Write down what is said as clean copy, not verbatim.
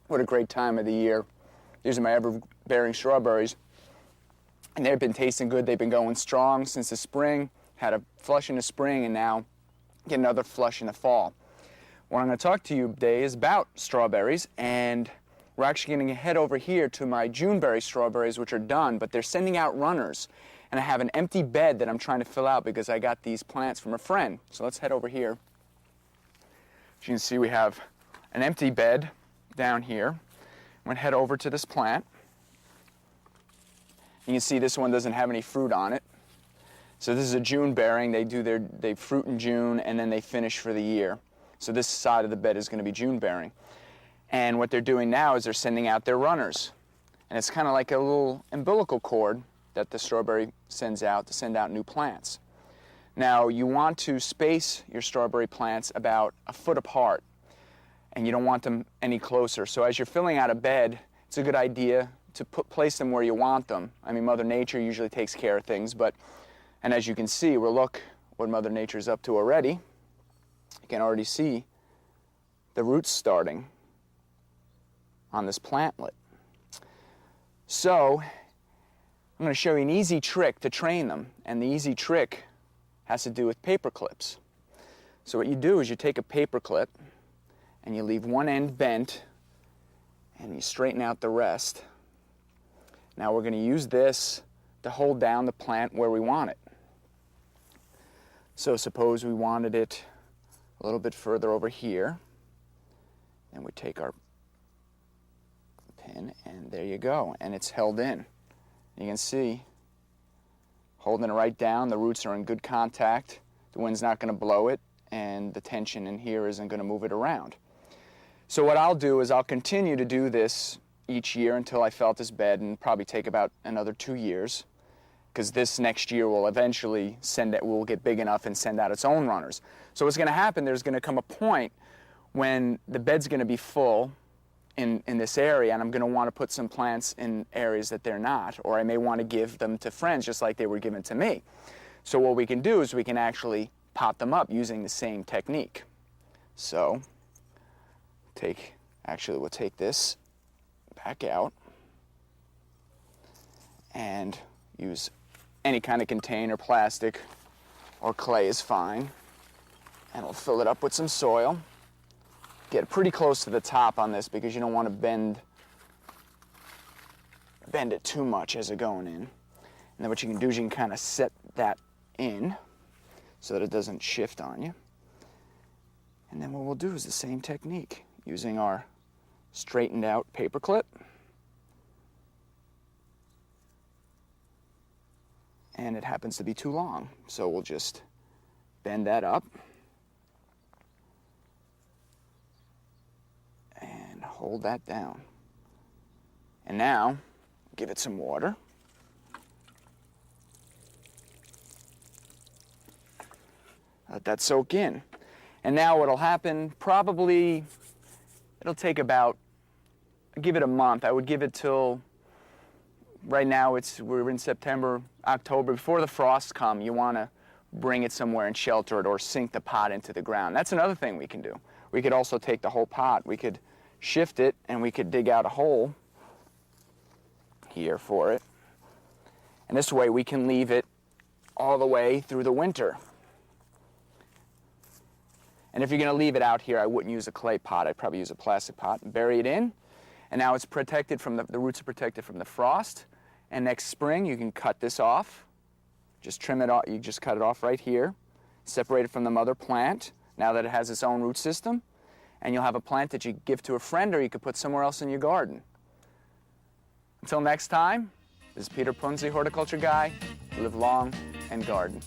What a great time of the year. These are my ever-bearing strawberries. And they've been tasting good. They've been going strong since the spring. Had a flush in the spring and now get another flush in the fall. What I'm going to talk to you today is about strawberries, and we're actually going to head over here to my Juneberry strawberries, which are done, but they're sending out runners. And I have an empty bed that I'm trying to fill out because I got these plants from a friend. So let's head over here. As you can see, we have an empty bed down here. I'm going to head over to this plant. You can see this one doesn't have any fruit on it. So this is a June bearing. They fruit in June and then they finish for the year. So this side of the bed is going to be June bearing. And what they're doing now is they're sending out their runners. And it's kind of like a little umbilical cord that the strawberry sends out to send out new plants. Now you want to space your strawberry plants about a foot apart, and you don't want them any closer. So as you're filling out a bed, it's a good idea to place them where you want them. I mean, Mother Nature usually takes care of things, and as you can see, we'll look what Mother Nature's up to already. You can already see the roots starting on this plantlet. So I'm going to show you an easy trick to train them, and the easy trick has to do with paper clips. So what you do is you take a paper clip and you leave one end bent and you straighten out the rest. Now we're going to use this to hold down the plant where we want it. So suppose we wanted it a little bit further over here, and we take our pin and there you go, and it's held in. You can see, holding it right down, the roots are in good contact, the wind's not going to blow it, and the tension in here isn't going to move it around. So what I'll do is I'll continue to do this each year until I fill out this bed, and probably take about another 2 years, because this next year will eventually will get big enough and send out its own runners. So what's going to happen, there's going to come a point when the bed's going to be full in this area, and I'm going to want to put some plants in areas that they're not, or I may want to give them to friends just like they were given to me. So what we can do is we can actually pot them up using the same technique. So we'll take this back out and use any kind of container, plastic or clay is fine, and we'll fill it up with some soil. Get pretty close to the top on this because you don't want to bend it too much as it's going in. And then what you can do is you can kind of set that in so that it doesn't shift on you. And then what we'll do is the same technique using our straightened out paper clip. And it happens to be too long, so we'll just bend that up and hold that down. And now, give it some water. Let that soak in. And now what'll happen, probably, it'll take about, give it a month. I would give it till, right now we're in September, October. Before the frosts come, you want to bring it somewhere and shelter it or sink the pot into the ground. That's another thing we can do. We could also take the whole pot, we could shift it, and we could dig out a hole here for it. And this way we can leave it all the way through the winter. And if you're going to leave it out here, I wouldn't use a clay pot. I'd probably use a plastic pot and bury it in. And now it's protected from the roots are protected from the frost. And next spring, you can cut this off. Just trim it off. You just cut it off right here. Separate it from the mother plant, now that it has its own root system. And you'll have a plant that you give to a friend or you could put somewhere else in your garden. Until next time, this is Peter Punzi, Horticulture Guy. Live long and garden.